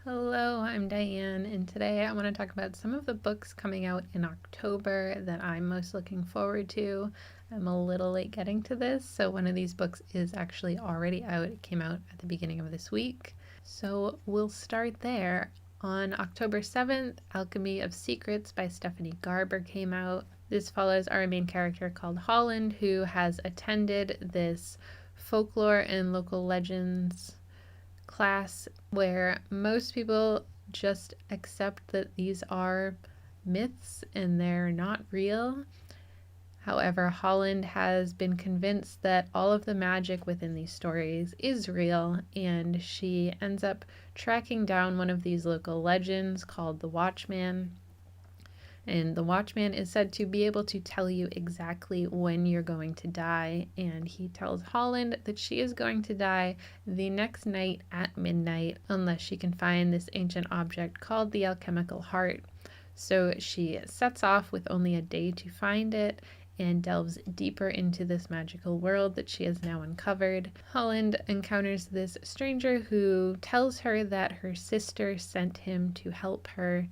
Hello, I'm Diane, and today I want to talk about some of the books coming out in October that I'm most looking forward to. I'm a little late getting to this, so one of these books is actually already out. It came out at the beginning of this week. So we'll start there. On October 7th, Alchemy of Secrets by Stephanie Garber came out. This follows our main character called Holland, who has attended this folklore and local legends class where most people just accept that these are myths and they're not real. However, Holland has been convinced that all of the magic within these stories is real, and she ends up tracking down one of these local legends called the Watchman. And the Watchman is said to be able to tell you exactly when you're going to die. And he tells Holland that she is going to die the next night at midnight unless she can find this ancient object called the alchemical heart. So she sets off with only a day to find it and delves deeper into this magical world that she has now uncovered. Holland encounters this stranger who tells her that her sister sent him to help her.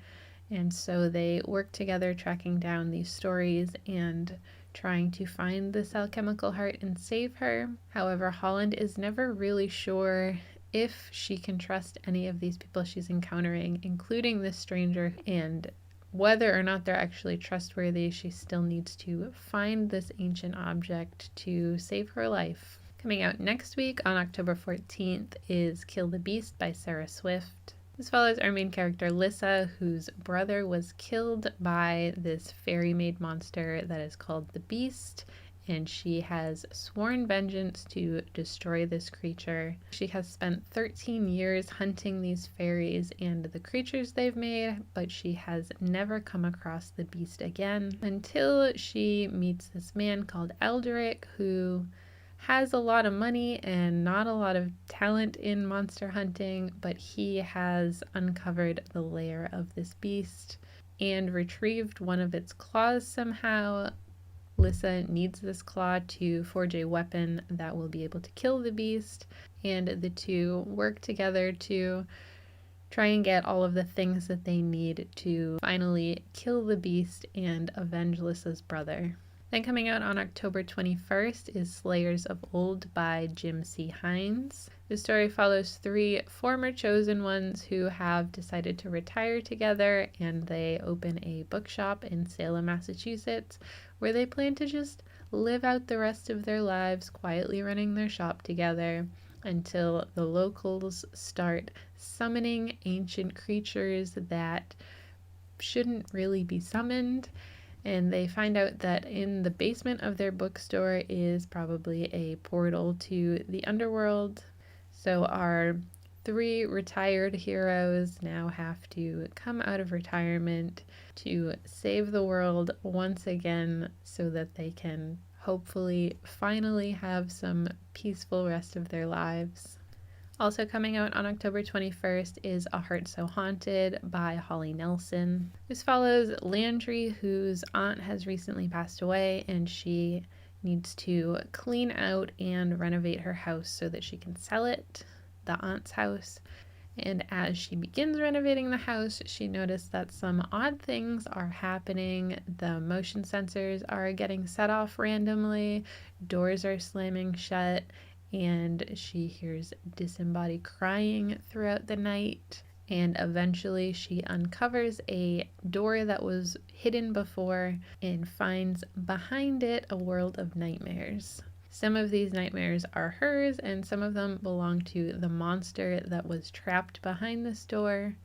And so they work together tracking down these stories and trying to find this alchemical heart and save her. However, Holland is never really sure if she can trust any of these people she's encountering, including this stranger, and whether or not they're actually trustworthy. She still needs to find this ancient object to save her life. Coming out next week on October 14th is Kill the Beast by Sarah Swift. This follows our main character, Lissa, whose brother was killed by this fairy-made monster that is called the Beast, and she has sworn vengeance to destroy this creature. She has spent 13 years hunting these fairies and the creatures they've made, but she has never come across the Beast again until she meets this man called Eldrick, who has a lot of money and not a lot of talent in monster hunting, but he has uncovered the lair of this beast and retrieved one of its claws somehow. Lissa needs this claw to forge a weapon that will be able to kill the beast, and the two work together to try and get all of the things that they need to finally kill the beast and avenge Lissa's brother. Then coming out on October 21st is Slayers of Old by Jim C. Hines. The story follows three former chosen ones who have decided to retire together, and they open a bookshop in Salem, Massachusetts, where they plan to just live out the rest of their lives quietly running their shop together until the locals start summoning ancient creatures that shouldn't really be summoned. And they find out that in the basement of their bookstore is probably a portal to the underworld. So our three retired heroes now have to come out of retirement to save the world once again so that they can hopefully finally have some peaceful rest of their lives. Also coming out on October 21st is A Heart So Haunted by Holly Nelson. This follows Landry, whose aunt has recently passed away, and she needs to clean out and renovate her house so that she can sell it, the aunt's house. And as she begins renovating the house, she noticed that some odd things are happening. The motion sensors are getting set off randomly, doors are slamming shut, and she hears disembodied crying throughout the night. And eventually she uncovers a door that was hidden before and finds behind it a world of nightmares. Some of these nightmares are hers, and some of them belong to the monster that was trapped behind this door.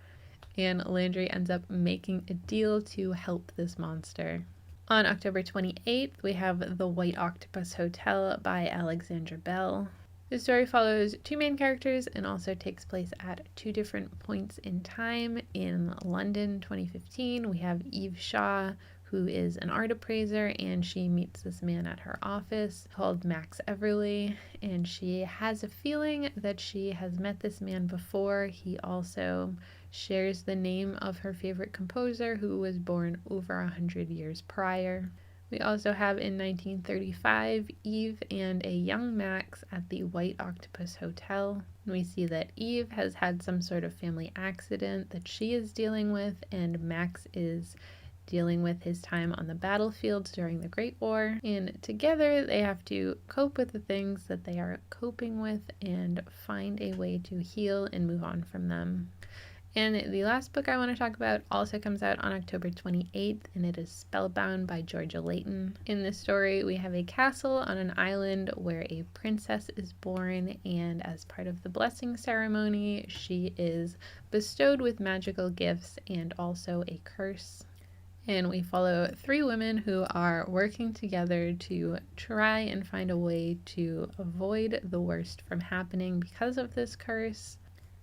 And Landry ends up making a deal to help this monster. On October 28th, we have The White Octopus Hotel by Alexandra Bell. The story follows two main characters and also takes place at two different points in time. In London 2015, we have Eve Shaw, who is an art appraiser, and she meets this man at her office called Max Everly, and she has a feeling that she has met this man before. He also shares the name of her favorite composer, who was born over 100 years prior. We also have in 1935 Eve and a young Max at the White Octopus Hotel. We see that Eve has had some sort of family accident that she is dealing with, and Max is dealing with his time on the battlefield during the Great War. And together they have to cope with the things that they are coping with and find a way to heal and move on from them. And the last book I want to talk about also comes out on October 28th, and it is Spellbound by Georgia Layton. In this story, we have a castle on an island where a princess is born, and as part of the blessing ceremony, she is bestowed with magical gifts and also a curse. And we follow 3 women who are working together to try and find a way to avoid the worst from happening because of this curse.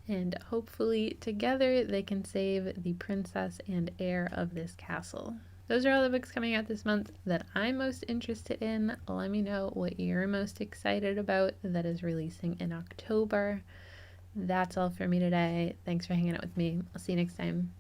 And hopefully together they can save the princess and heir of this castle. Those are all the books coming out this month that I'm most interested in. Let me know what you're most excited about that is releasing in October. That's all for me today. Thanks for hanging out with me. I'll see you next time.